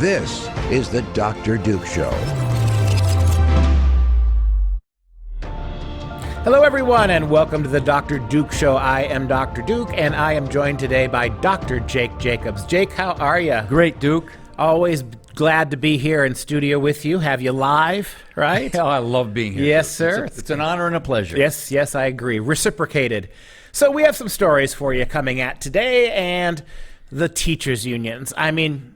This is the Dr. Duke Show. Hello, everyone, and welcome to the Dr. Duke Show. I am Dr. Duke, and I am joined today by Dr. Jake Jacobs. Jake, how are you? Great, Duke. Always glad to be here in studio with you, have you live, right? Oh, I love being here. Yes, sir. It's an honor and a pleasure. Yes, I agree. Reciprocated. So we have some stories for you coming at today, and the teachers' unions. I mean,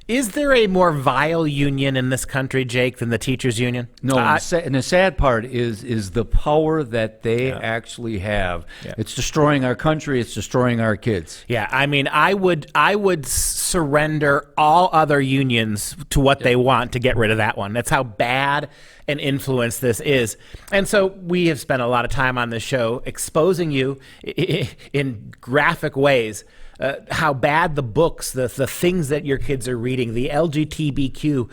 is there a more vile union in this country, Jake, than the teachers' union? No, and the sad part is the power that they actually have. Yeah. It's destroying our country. It's destroying our kids. Yeah, I mean, I would surrender all other unions to what they want to get rid of that one. That's how bad an influence this is. And so we have spent a lot of time on this show exposing you in graphic ways how bad the books, the things that your kids are reading, the LGBTQ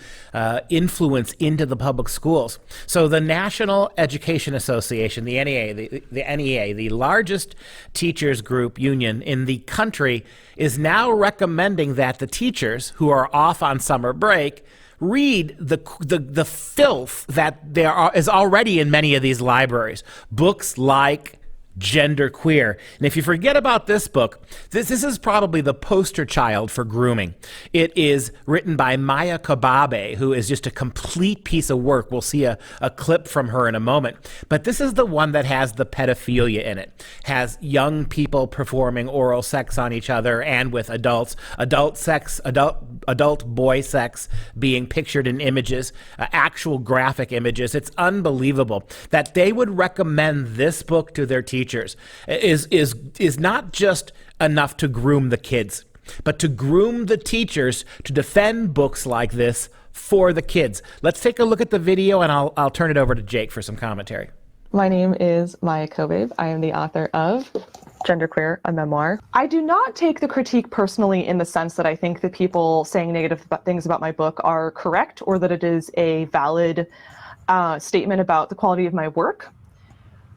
influence into the public schools. So the National Education Association, the NEA, the largest teachers group union in the country, is now recommending that the teachers who are off on summer break read the filth that is already in many of these libraries. Books like Genderqueer. And if you forget about this book, this is probably the poster child for grooming. It is written by Maya Kobabe, who is just a complete piece of work. We'll see a clip from her in a moment. But this is the one that has the pedophilia in it. Has young people performing oral sex on each other and with adults. Adult boy sex being pictured in images, actual graphic images. It's unbelievable that they would recommend this book to their teachers. Is not just enough to groom the kids, but to groom the teachers to defend books like this for the kids. Let's take a look at the video, and I'll turn it over to Jake for some commentary. My name is Maya Kobabe. I am the author of Genderqueer, a memoir. I do not take the critique personally in the sense that I think the people saying negative things about my book are correct, or that it is a valid statement about the quality of my work.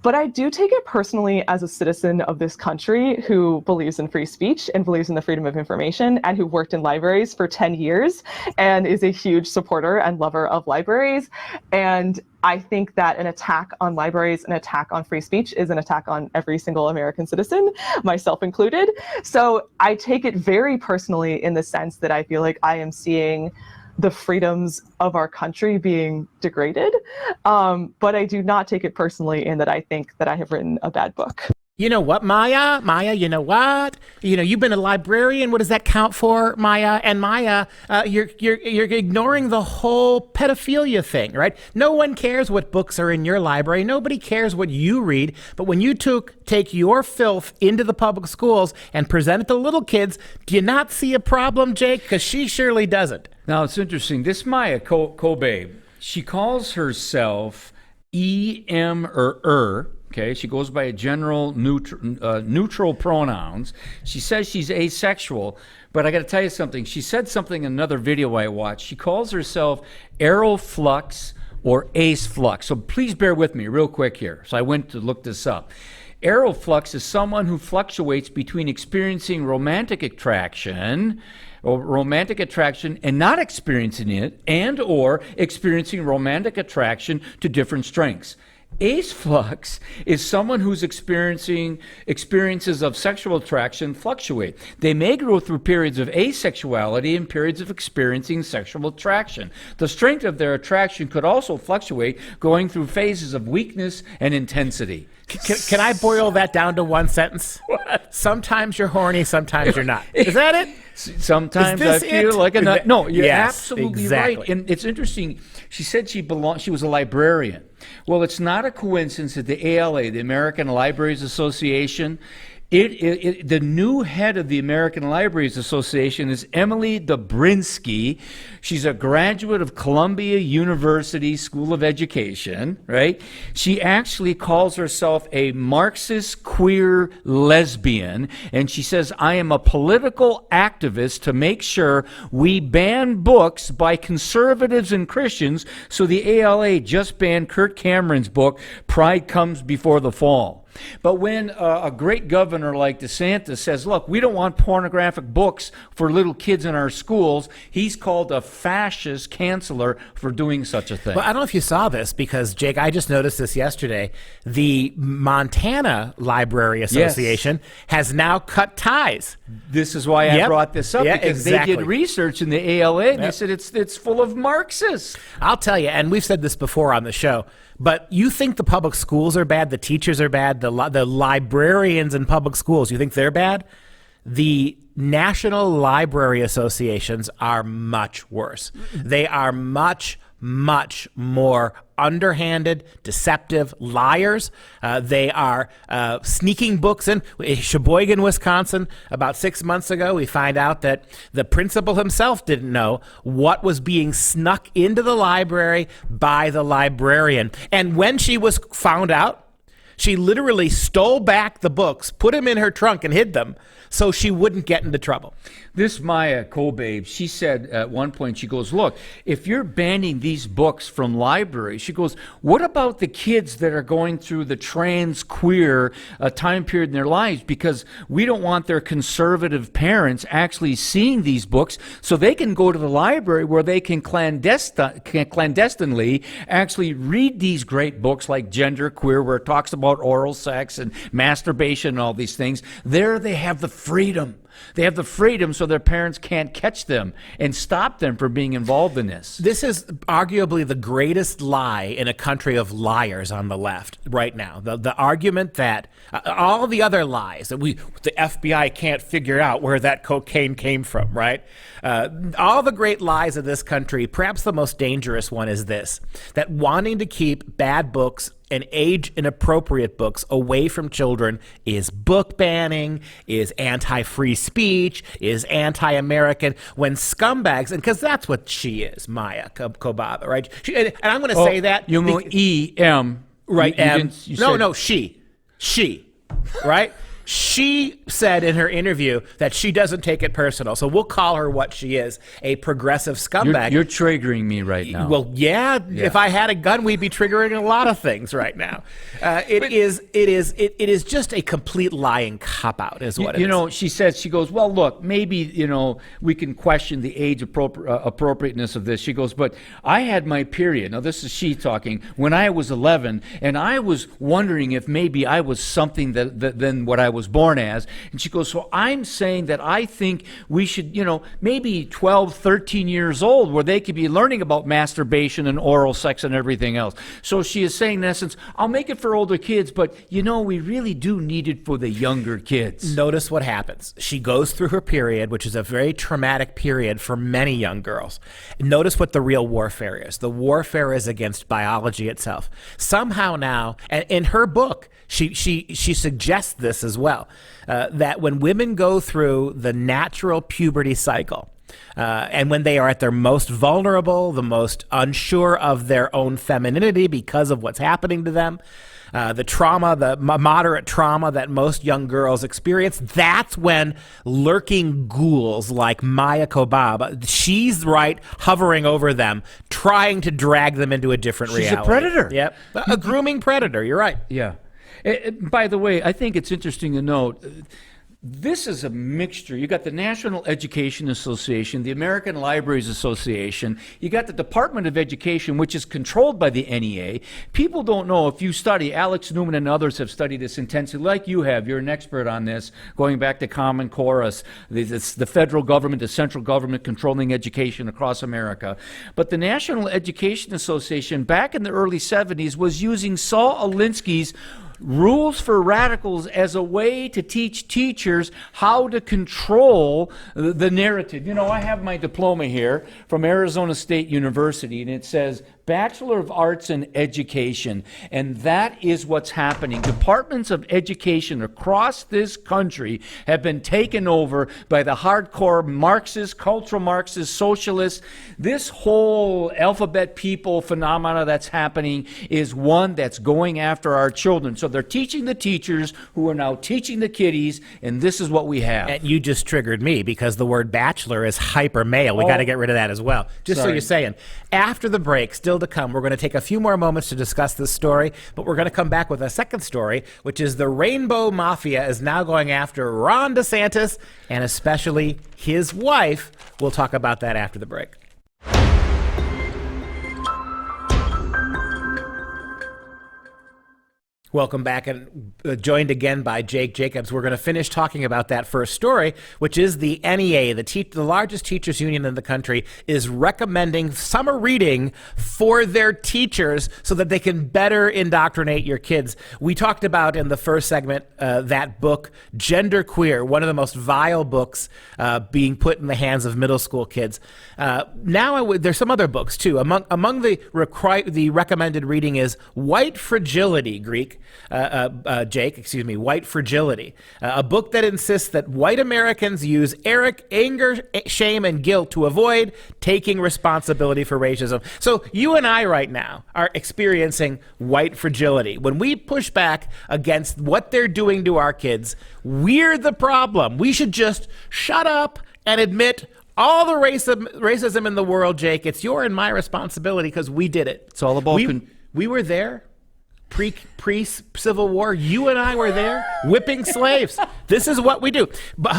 But I do take it personally as a citizen of this country who believes in free speech and believes in the freedom of information, and who worked in libraries for 10 years and is a huge supporter and lover of libraries. And I think that an attack on libraries, an attack on free speech, is an attack on every single American citizen, myself included. So I take it very personally in the sense that I feel like I am seeing the freedoms of our country being degraded. But I do not take it personally in that I think that I have written a bad book. You know what, Maya, you know what? You've been a librarian. What does that count for, Maya? And Maya, you're ignoring the whole pedophilia thing, right? No one cares what books are in your library. Nobody cares what you read. But when you take your filth into the public schools and present it to little kids, do you not see a problem, Jake? Because she surely doesn't. Now, it's interesting. This Maya Kobabe, she calls herself E-M or okay, she goes by a general neutral pronouns. She says she's asexual, but I got to tell you something. She said something in another video I watched. She calls herself Aeroflux or Ace Flux. So please bear with me real quick here. So I went to look this up. Aeroflux is someone who fluctuates between experiencing romantic attraction and not experiencing it, and or experiencing romantic attraction to different strengths. Ace flux is someone whose experiences of sexual attraction fluctuate. They may go through periods of asexuality and periods of experiencing sexual attraction. The strength of their attraction could also fluctuate, going through phases of weakness and intensity. Can I boil that down to one sentence? What? Sometimes you're horny, sometimes you're not. Is that it? Sometimes I feel like a nut. No, you're absolutely exactly right. And it's interesting. She said she was a librarian. Well, it's not a coincidence that the ALA, the American Libraries Association, the new head of the American Libraries Association is Emily Dobrinsky. She's a graduate of Columbia University School of Education, right? She actually calls herself a Marxist queer lesbian, and she says, I am a political activist to make sure we ban books by conservatives and Christians, so the ALA just banned Kurt Cameron's book, Pride Comes Before the Fall. But when a great governor like DeSantis says, look, we don't want pornographic books for little kids in our schools, he's called a fascist canceller for doing such a thing. Well, I don't know if you saw this because, Jake, I just noticed this yesterday. The Montana Library Association has now cut ties. This is why I brought this up, because exactly. they did research in the ALA and they said it's full of Marxists. I'll tell you, and we've said this before on the show, but you think the public schools are bad, the teachers are bad, the librarians in public schools, you think they're bad? The National Library Associations are much worse. They are much more underhanded, deceptive liars. They are sneaking books in. Sheboygan, Wisconsin, about 6 months ago, we find out that the principal himself didn't know what was being snuck into the library by the librarian. And when she was found out, she literally stole back the books, put them in her trunk, and hid them so she wouldn't get into trouble. This Maya Kobabe, she said at one point, she goes, look, if you're banning these books from libraries, she goes, what about the kids that are going through the trans queer time period in their lives? Because we don't want their conservative parents actually seeing these books so they can go to the library where they can clandestinely actually read these great books like Gender Queer, where it talks about oral sex and masturbation and all these things. There they have the freedom. They have the freedom so their parents can't catch them and stop them from being involved in this. This is arguably the greatest lie in a country of liars on the left right now. The argument that all the other lies that the FBI can't figure out where that cocaine came from, right? All the great lies of this country, perhaps the most dangerous one is this, that wanting to keep bad books and age-inappropriate books away from children is book banning, is anti-free speech, is anti-American, when scumbags, and because that's what she is, Maya Kobaba, right? And I'm going to say that. You know, E-M. Right, she, right? She said in her interview that she doesn't take it personal. So we'll call her what she is, a progressive scumbag. You're triggering me right now. Well, yeah. If I had a gun, we'd be triggering a lot of things right now. It is just a complete lying cop-out is what it is. You know, she says, she goes, well, look, maybe, you know, we can question the age appropriateness of this. She goes, but I had my period. Now, this is she talking, when I was 11, and I was wondering if maybe I was something than what I was born as. And she goes, so I'm saying that I think we should, you know, maybe 12, 13 years old where they could be learning about masturbation and oral sex and everything else. So she is saying, in essence, I'll make it for older kids, but, you know, we really do need it for the younger kids. Notice what happens. She goes through her period, which is a very traumatic period for many young girls. Notice what the real warfare is. The warfare is against biology itself. Somehow now, and in her book, she suggests this as well, that when women go through the natural puberty cycle, and when they are at their most vulnerable, the most unsure of their own femininity because of what's happening to them, the trauma, the moderate trauma that most young girls experience, that's when lurking ghouls like Maya Kobab, she's right, hovering over them, trying to drag them into a different reality. She's a predator. Yep, a grooming predator, you're right. Yeah. By the way, I think it's interesting to note, this is a mixture. You got the National Education Association, the American Libraries Association, you got the Department of Education, which is controlled by the NEA. People don't know, if you study, Alex Newman and others have studied this intensely, like you have. You're an expert on this, going back to Common Core, the federal government, the central government controlling education across America. But the National Education Association, back in the early 70s, was using Saul Alinsky's Rules for Radicals as a way to teach teachers how to control the narrative. You know, I have my diploma here from Arizona State University, and it says Bachelor of Arts in Education, and that is what's happening. Departments of education across this country have been taken over by the hardcore Marxists, cultural Marxists, socialists. This whole alphabet people phenomena that's happening is one that's going after our children. So they're teaching the teachers who are now teaching the kiddies, and this is what we have. And you just triggered me because the word bachelor is hyper male. We got to get rid of that as well. Just so you're saying. After the break, still still to come. We're going to take a few more moments to discuss this story, but we're going to come back with a second story, which is the Rainbow Mafia is now going after Ron DeSantis and especially his wife. We'll talk about that after the break. Welcome back, and joined again by Jake Jacobs. We're going to finish talking about that first story, which is the NEA, the largest teachers union in the country, is recommending summer reading for their teachers so that they can better indoctrinate your kids. We talked about in the first segment that book, Gender Queer, one of the most vile books being put in the hands of middle school kids. Now there's some other books too. Among the recommended reading is White Fragility, White Fragility, a book that insists that white Americans use anger, shame, and guilt to avoid taking responsibility for racism. So you and I right now are experiencing white fragility. When we push back against what they're doing to our kids, we're the problem. We should just shut up and admit all the racism in the world, Jake. It's your and my responsibility because we did it. It's all about... We were there. Pre-Civil War, you and I were there whipping slaves. This is what we do.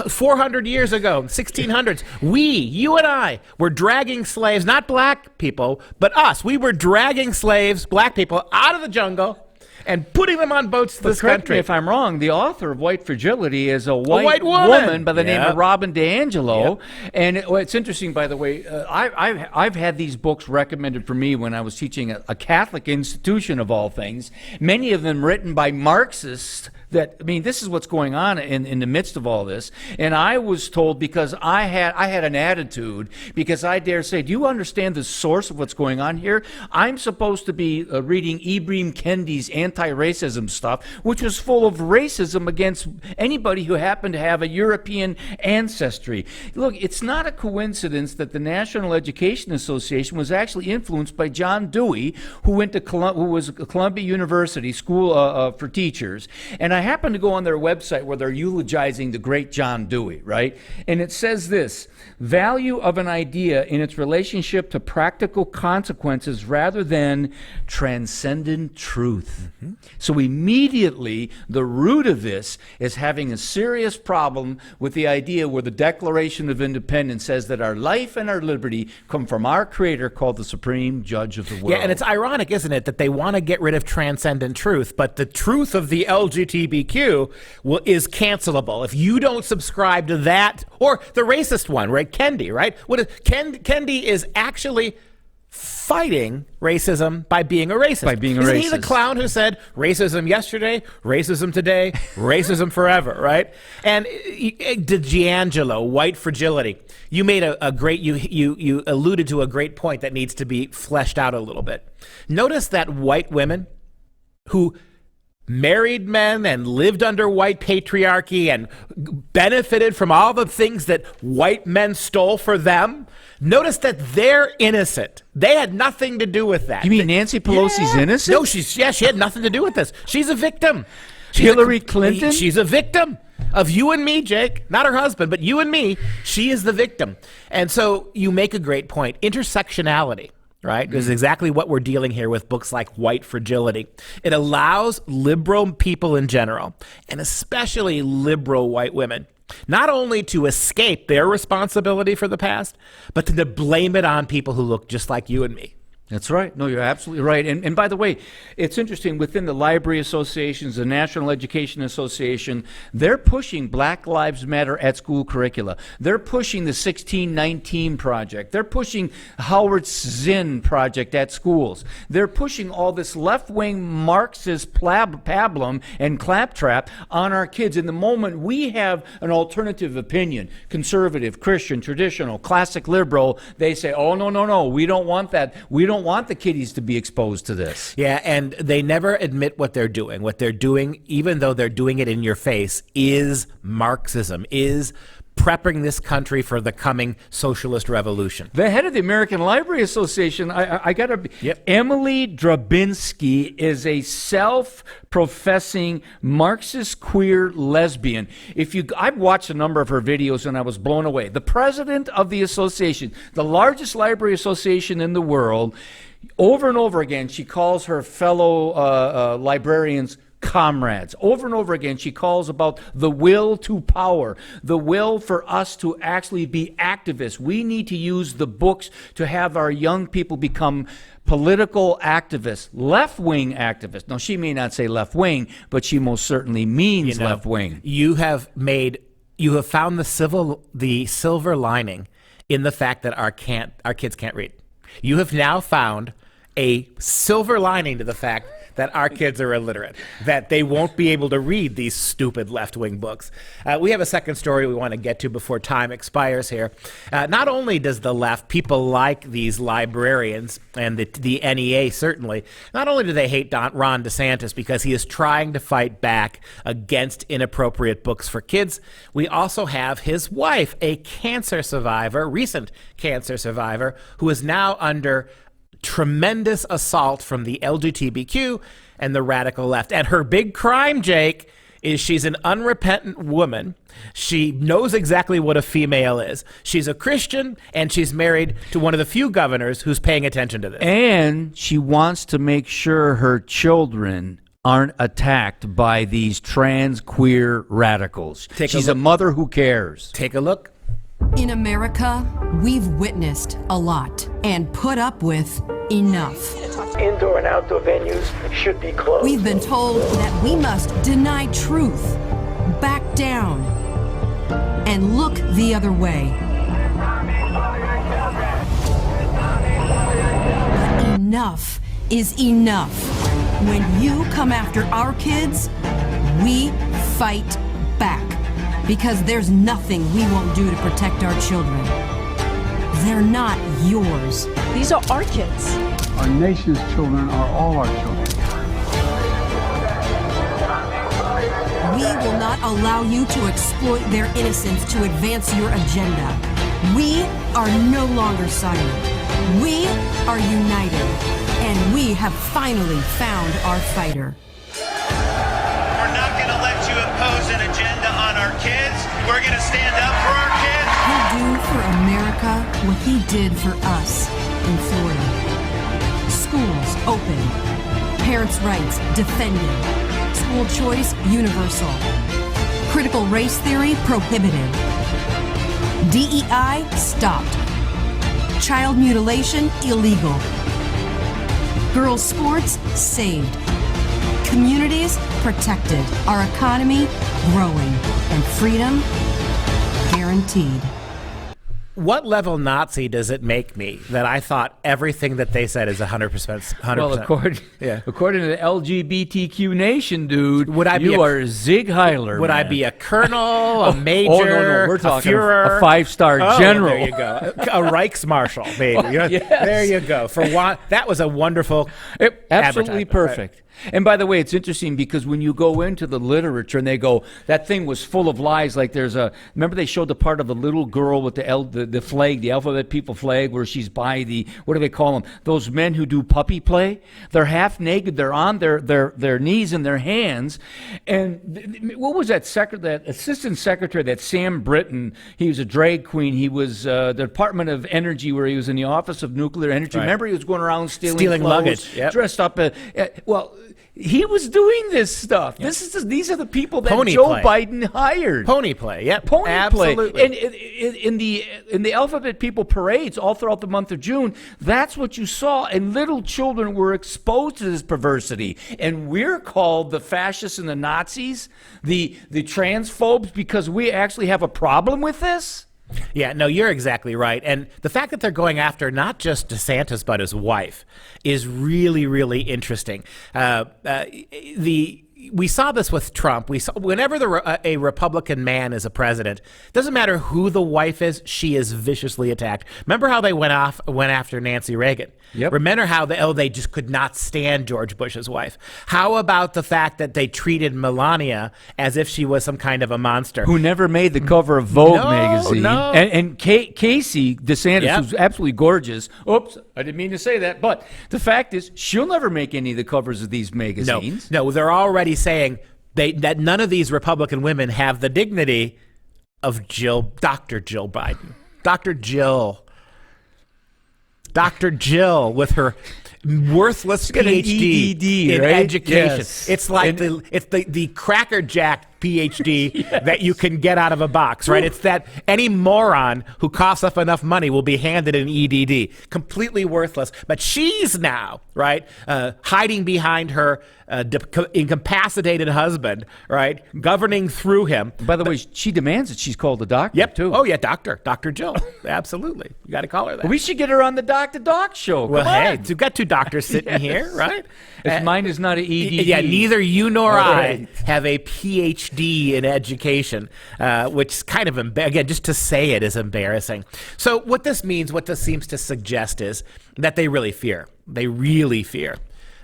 400 years ago, 1600s, you and I were dragging slaves, not black people, but us. We were dragging slaves, black people, out of the jungle and putting them on boats to this correct country. Me if I'm wrong, the author of White Fragility is a white woman by the name of Robin DiAngelo. Yep. And it's interesting, by the way, I've had these books recommended for me when I was teaching a Catholic institution of all things, many of them written by Marxists. This is what's going on in the midst of all this. And I was told, because I had an attitude, because I dare say, do you understand the source of what's going on here? I'm supposed to be reading Ibram Kendi's anti-racism stuff, which was full of racism against anybody who happened to have a European ancestry. Look, it's not a coincidence that the National Education Association was actually influenced by John Dewey, who was at Columbia University School for Teachers. And I happened to go on their website where they're eulogizing the great John Dewey, right? And it says this: value of an idea in its relationship to practical consequences rather than transcendent truth. Mm-hmm. So immediately, the root of this is having a serious problem with the idea where the Declaration of Independence says that our life and our liberty come from our Creator, called the Supreme Judge of the world. Yeah, and it's ironic, isn't it, that they want to get rid of transcendent truth, but the truth of the LGBTQ is cancelable. If you don't subscribe to that, or the racist one, right? Kendi, right? Kendi is actually fighting racism by being a racist. Isn't he the clown who said racism yesterday, racism today, racism forever, right? And DiAngelo, White Fragility. You made a great, you alluded to a great point that needs to be fleshed out a little bit. Notice that white women who married men and lived under white patriarchy and benefited from all the things that white men stole for them, notice that they're innocent. They had nothing to do with that. You mean Nancy Pelosi's innocent? No, she had nothing to do with this. She's a victim. Hillary Clinton? She's a victim of you and me, Jake. Not her husband, but you and me. She is the victim. And so you make a great point. Intersectionality. Right? This is exactly what we're dealing here with books like White Fragility. It allows liberal people in general, and especially liberal white women, not only to escape their responsibility for the past, but to blame it on people who look just like you and me. That's right. No, you're absolutely right. And by the way, it's interesting, within the library associations, the National Education Association, they're pushing Black Lives Matter at school curricula. They're pushing the 1619 Project. They're pushing Howard Zinn Project at schools. They're pushing all this left-wing Marxist pablum and claptrap on our kids. In the moment we have an alternative opinion, conservative, Christian, traditional, classic liberal, they say, oh, no, we don't want that. We don't want the kiddies to be exposed to this. Yeah, and they never admit what they're doing. What they're doing, even though they're doing it in your face, is Marxism, is prepping this country for the coming socialist revolution. The head of the American Library Association, I got to... Yep. Emily Drabinski is a self-professing Marxist queer lesbian. I've watched a number of her videos and I was blown away. The president of the association, the largest library association in the world, over and over again, she calls her fellow librarians comrades. Over and over again, she calls about the will to power, the will for us to actually be activists. We need to use the books to have our young people become political activists, left-wing activists. Now, she may not say left-wing, but she most certainly means left-wing. You have found the silver lining in the fact that our kids can't read. You have now found a silver lining to the fact that our kids are illiterate, that they won't be able to read these stupid left-wing books. We have a second story we want to get to before time expires here. Not only does the left, people like these librarians and the NEA certainly, not only do they hate Ron DeSantis because he is trying to fight back against inappropriate books for kids, we also have his wife, a cancer survivor, recent cancer survivor, who is now under tremendous assault from the LGBTQ and the radical left. And her big crime, Jake, is she's an unrepentant woman. She knows exactly what a female is. She's a Christian, and she's married to one of the few governors who's paying attention to this. And she wants to make sure her children aren't attacked by these trans queer radicals. She's a mother who cares. Take a look. In America, we've witnessed a lot and put up with enough. Indoor and outdoor venues should be closed. We've been told that we must deny truth, back down, and look the other way. But enough is enough. When you come after our kids, we fight back. Because there's nothing we won't do to protect our children. They're not yours. These are our kids. Our nation's children are all our children. We will not allow you to exploit their innocence to advance your agenda. We are no longer silent. We are united. And we have finally found our fighter. We're not going to let you impose an agenda on our kids. We're going to stand up for our kids. He'll do for America what he did for us in Florida. Schools open. Parents' rights defended. School choice universal. Critical race theory prohibited. DEI stopped. Child mutilation illegal. Girls' sports saved. Communities protected, our economy growing, and freedom guaranteed. What level Nazi does it make me that I thought everything that they said is 100%? 100%. Well, according to the LGBTQ nation, dude, you are Zig Heil. Would I be a colonel, a major, no. We're talking a Führer? a 5-star general. There you go. A Reichsmarschall, maybe. Yes. There you go. That was a wonderful absolutely perfect. Right. And by the way, it's interesting because when you go into the literature and they go, that thing was full of lies. Like remember they showed the part of the little girl with the flag, the alphabet people flag, where she's by the, what do they call them? Those men who do puppy play. They're half naked. They're on their knees and their hands. And what was that assistant secretary, that Sam Britton? He was a drag queen. He was the Department of Energy, where he was in the Office of Nuclear Energy. Right. Remember he was going around stealing clothes, luggage, dressed up. He was doing this stuff. Yep. These are the people that Biden hired. Pony play, yep. Pony Absolutely. play. And in the alphabet people parades all throughout the month of June, that's what you saw. And little children were exposed to this perversity. And we're called the fascists and the Nazis, the transphobes, because we actually have a problem with this. Yeah, no, you're exactly right. And the fact that they're going after not just DeSantis, but his wife is really, really interesting. we saw this with Trump. We saw whenever a Republican man is a president, doesn't matter who the wife is, she is viciously attacked. Remember how they went after Nancy Reagan? Yep. Remember how they just could not stand George Bush's wife? How about the fact that they treated Melania as if she was some kind of a monster? Who never made the cover of Vogue magazine. No. And Casey DeSantis, who's absolutely gorgeous. Oops, I didn't mean to say that. But the fact is, she'll never make any of the covers of these magazines. No, they're already saying that none of these Republican women have the dignity of Dr. Jill Biden. Dr. Jill with her worthless PhD in education. Yes. It's like the Cracker Jack PhD that you can get out of a box, right? It's that any moron who coughs up enough money will be handed an EDD. Completely worthless. But she's now, right, hiding behind her incapacitated husband, right, governing through him. By the way, she demands that she's called a doctor, Yep. too. Oh, yeah, Dr. Jill. Absolutely. You got to call her that. We should get her on the Doc to Doc show. Well, Come hey, on. we've got two doctors sitting here, right? If mine is not an EDD. Yeah, neither you nor All I right. have a PhD in education, which is kind of, again, just to say it is embarrassing. So what this means, what this seems to suggest is that they really fear. They really fear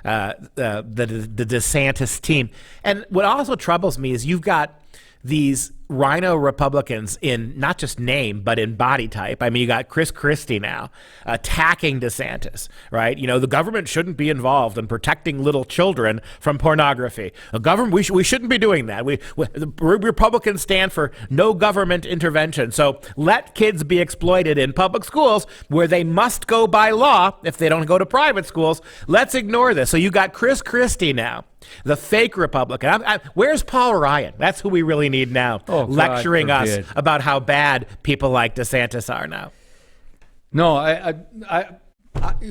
the DeSantis team. And what also troubles me is you've got these rhino Republicans in not just name, but in body type. I mean, you got Chris Christie now attacking DeSantis, right? You know, the government shouldn't be involved in protecting little children from pornography. The government, we shouldn't be doing that. The Republicans stand for no government intervention. So let kids be exploited in public schools where they must go by law if they don't go to private schools. Let's ignore this. So you got Chris Christie now, the fake Republican. Where's Paul Ryan? That's who we really need now, lecturing us about how bad people like DeSantis are now. No,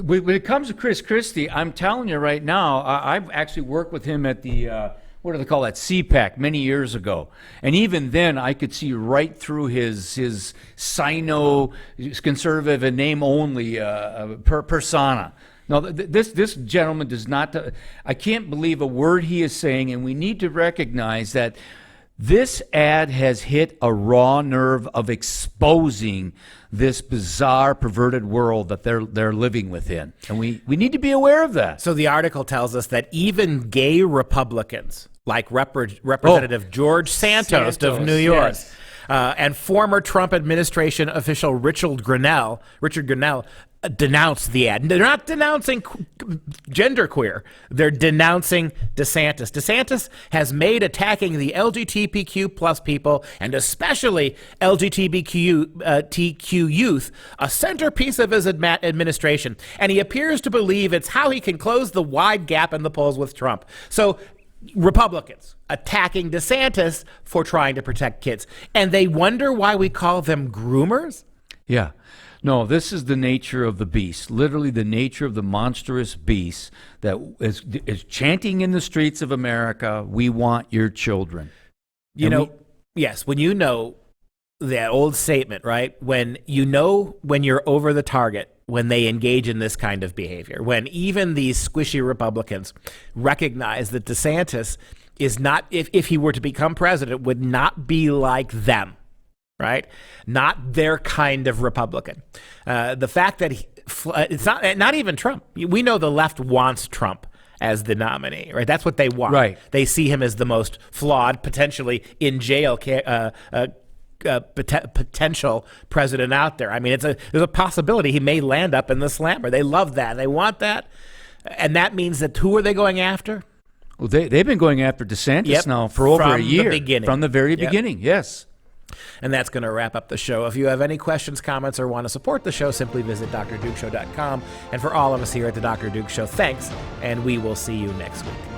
when it comes to Chris Christie, I'm telling you right now, I've actually worked with him at the, what do they call that, CPAC many years ago. And even then, I could see right through his Sino conservative and name-only persona. No, this gentleman does not. I can't believe a word he is saying, and we need to recognize that this ad has hit a raw nerve of exposing this bizarre, perverted world that they're living within, and we need to be aware of that. So the article tells us that even gay Republicans, like Representative George Santos of New York, yes. And former Trump administration official Richard Grenell, denounced the ad. They're not denouncing genderqueer. They're denouncing DeSantis. DeSantis has made attacking the LGBTQ plus people, and especially LGBTQ youth, a centerpiece of his administration. And he appears to believe it's how he can close the wide gap in the polls with Trump. So Republicans attacking DeSantis for trying to protect kids. And they wonder why we call them groomers? Yeah. No, this is the nature of the beast, literally the nature of the monstrous beast that is chanting in the streets of America, we want your children. Yes, when you know that old statement, right? When you know when you're over the target, when they engage in this kind of behavior, when even these squishy Republicans recognize that DeSantis is not, if he were to become president, would not be like them. Right? Not their kind of Republican. The fact that it's not even Trump. We know the left wants Trump as the nominee, right? That's what they want. Right. They see him as the most flawed, potentially in jail potential president out there. I mean, there's a possibility he may land up in the slammer. They love that. They want that. And that means that who are they going after? Well, they've been going after DeSantis now for over a year. From the very beginning, yes. And that's going to wrap up the show. If you have any questions, comments, or want to support the show, simply visit drdukeshow.com. And for all of us here at the Dr. Duke Show, thanks, and we will see you next week.